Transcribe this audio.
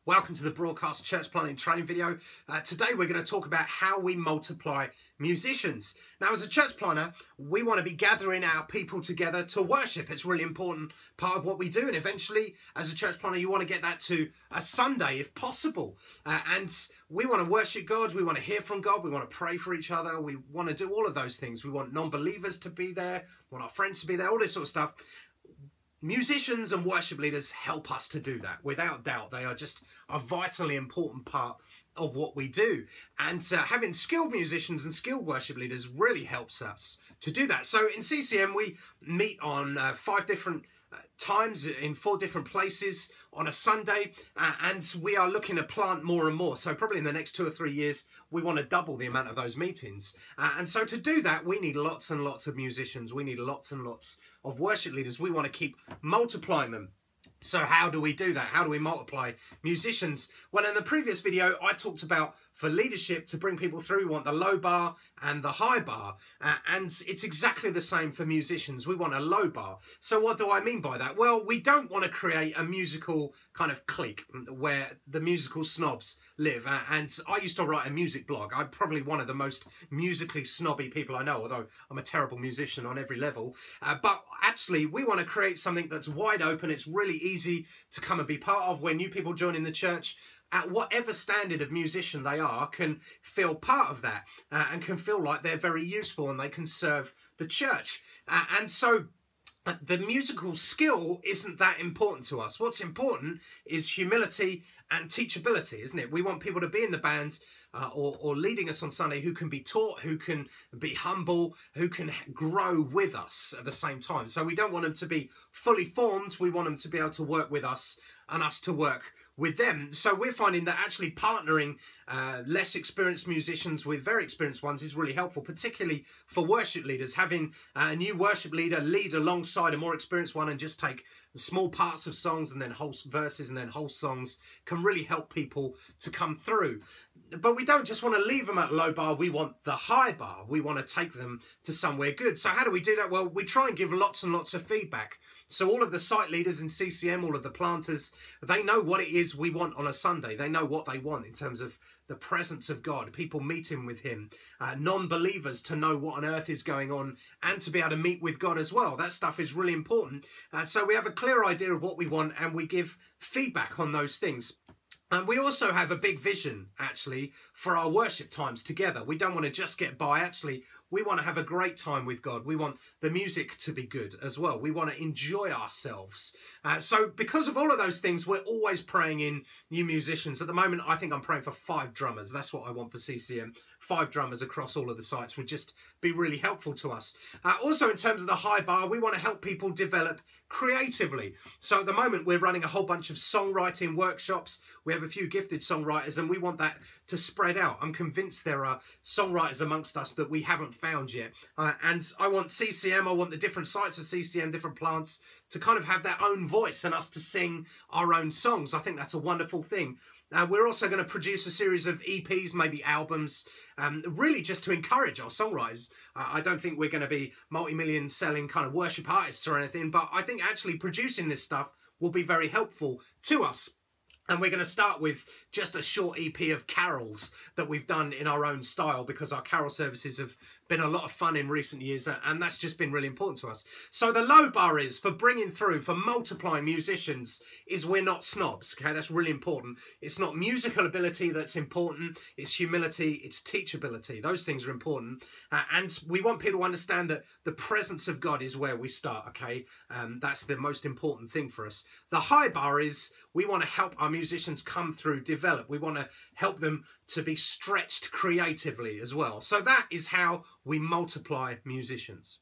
Welcome to the Broadcast Church Planting Training video. Today we're going to talk about how we multiply musicians. Now, as a church planter, we want to be gathering our people together to worship. It's a really important part of what we do, and eventually as a church planter you want to get that to a Sunday if possible. And we want to worship God, we want to hear from God, we want to pray for each other, we want to do all of those things. We want non-believers to be there, we want our friends to be there, all this sort of stuff. Musicians and worship leaders help us to do that. Without doubt, they are just a vitally important part of what we do. And having skilled musicians and skilled worship leaders really helps us to do that. So in CCM, we meet on 5 different times in 4 different places on a Sunday, and we are looking to plant more and more. So probably in the next 2 or 3 years we want to double the amount of those meetings, and so to do that we need lots and lots of musicians, we need lots and lots of worship leaders. We want to keep multiplying them. So how do we do that? How do we multiply musicians? Well, in the previous video I talked about for leadership, to bring people through, we want the low bar and the high bar. And it's exactly the same for musicians. We want a low bar. So what do I mean by that? Well, we don't want to create a musical kind of clique where the musical snobs live. And I used to write a music blog. I'm probably one of the most musically snobby people I know, although I'm a terrible musician on every level. But actually, we want to create something that's wide open. It's really easy to come and be part of, where new people join in the church at whatever standard of musician they are can feel part of that, and can feel like they're very useful and they can serve the church. And so the musical skill isn't that important to us. What's important is humility and teachability, isn't it? We want people to be in the bands or leading us on Sunday who can be taught, who can be humble, who can grow with us at the same time. So we don't want them to be fully formed. We want them to be able to work with us and us to work with them. So we're finding that actually partnering less experienced musicians with very experienced ones is really helpful, particularly for worship leaders. Having a new worship leader lead alongside a more experienced one and just take small parts of songs and then whole verses and then whole songs can really help people to come through. But we don't just want to leave them at low bar, we want the high bar. We want to take them to somewhere good. So how do we do that? Well, we try and give lots and lots of feedback. So all of the site leaders in CCM, all of the planters, they know what it is we want on a Sunday. They know what they want in terms of the presence of God, people meeting with him, non-believers to know what on earth is going on and to be able to meet with God as well. That stuff is really important. So we have a clear idea of what we want and we give feedback on those things. And we also have a big vision, actually, for our worship times together. We don't want to just get by. Actually, we want to have a great time with God. We want the music to be good as well. We want to enjoy ourselves. So because of all of those things, we're always praying in new musicians. At the moment, I think I'm praying for 5 drummers. That's what I want for CCM. 5 drummers across all of the sites would just be really helpful to us. Also, in terms of the high bar, we want to help people develop creatively. So at the moment, we're running a whole bunch of songwriting workshops. We have a few gifted songwriters and we want that to spread out. I'm convinced there are songwriters amongst us that we haven't found yet. And I want CCM, I want the different sites of CCM, different plants, to kind of have their own voice and us to sing our own songs. I think that's a wonderful thing. We're also going to produce a series of EPs, maybe albums, really just to encourage our songwriters. I don't think we're going to be multi-million selling kind of worship artists or anything, but I think actually producing this stuff will be very helpful to us. And we're going to start with just a short EP of carols that we've done in our own style, because our carol services have been a lot of fun in recent years, and that's just been really important to us. So the low bar is for bringing through, for multiplying musicians, is we're not snobs. Okay, that's really important. It's not musical ability that's important. It's humility. It's teachability. Those things are important, and we want people to understand that the presence of God is where we start. Okay, that's the most important thing for us. The high bar is we want to help our musicians come through, develop. We want to help them to be stretched creatively as well. So that is how we multiply musicians.